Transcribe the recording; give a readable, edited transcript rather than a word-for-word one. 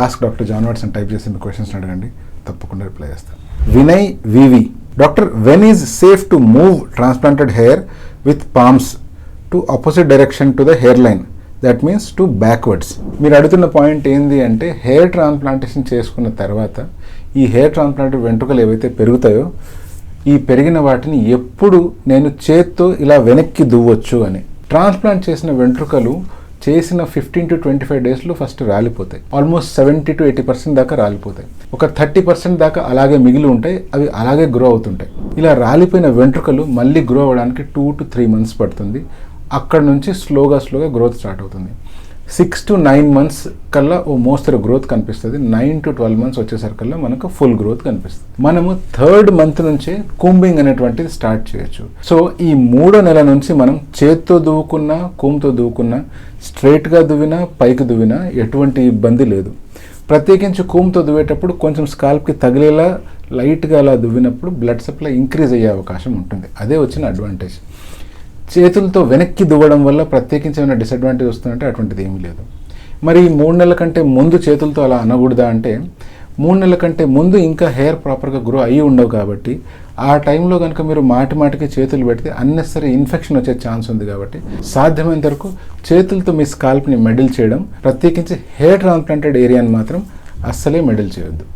#AskDrJohnwatts అని type చేసి మీ questions అడగండి, తప్పకుండా రిప్లై చేస్తాను. వినయ్ వివి, doctor, when is safe to move transplanted hair with palms to opposite direction to the hair line, that means to backwards. మీరు అడుగుతున్న point ఏంది అంటే, హెయిర్ ట్రాన్స్ప్లాంటేషన్ చేసుకున్న తర్వాత ఈ హెయిర్ ట్రాన్స్ప్లాంటెడ్ వెంట్రుకలు ఏవైతే పెరుగుతాయో ఈ పెరిగిన వాటిని ఎప్పుడు నేను చేత్తో ఇలా వెనక్కి దువ్వచ్చు అని. ట్రాన్స్ప్లాంట్ చేసిన వెంట్రుకలు చేసిన 15 to 25 డేస్లో ఫస్ట్ రాలిపోతాయి. ఆల్మోస్ట్ 70 to 80% దాకా రాలిపోతాయి. ఒక 30% దాకా అలాగే మిగిలి ఉంటాయి, అవి అలాగే గ్రో అవుతుంటాయి. ఇలా రాలిపోయిన వెంట్రుకలు మళ్ళీ గ్రో అవ్వడానికి 2 to 3 months పడుతుంది. అక్కడ నుంచి స్లోగా గ్రోత్ స్టార్ట్ అవుతుంది. 6 to 9 months కల్లా ఓ మోస్తరు గ్రోత్ కనిపిస్తుంది. 9 to 12 months వచ్చేసరికల్లా మనకు ఫుల్ గ్రోత్ కనిపిస్తుంది. మనము 3rd month నుంచే కూంబింగ్ అనేటువంటిది స్టార్ట్ చేయొచ్చు. సో ఈ 3వ నెల నుంచి మనం చేత్తో దువ్వుకున్నా, కూమ్తో దువ్వుకున్నా, స్ట్రైట్గా దువ్వినా, పైకి దువ్వినా ఎటువంటి ఇబ్బంది లేదు. ప్రత్యేకించి కూమ్తో దువ్వేటప్పుడు కొంచెం స్కాల్ప్కి తగిలేలా లైట్గా అలా దువ్వినప్పుడు బ్లడ్ సప్లై ఇంక్రీజ్ అయ్యే అవకాశం ఉంటుంది. అదే వచ్చిన అడ్వాంటేజ్. చేతులతో వెనక్కి దువ్వడం వల్ల ప్రత్యేకించి ఏమైనా డిసడ్వాంటేజ్ వస్తుందంటే అటువంటిది ఏమీ లేదు. మరి ఈ 3 నెలల కంటే ముందు చేతులతో అలా అనకూడదా అంటే, 3 నెలల కంటే ముందు ఇంకా హెయిర్ ప్రాపర్గా గ్రో అయ్యి ఉండవు కాబట్టి ఆ టైంలో కనుక మీరు మాటికి చేతులు పెడితే అన్నెసరీ ఇన్ఫెక్షన్ వచ్చే ఛాన్స్ ఉంది. కాబట్టి సాధ్యమైనంత వరకు చేతులతో మీ స్కాల్ప్ని మెడిల్ చేయడం, ప్రత్యేకించి హెయిర్ ట్రాన్స్ప్లాంటెడ్ ఏరియాని మాత్రం అస్సలే మెడిల్ చేయొద్దు.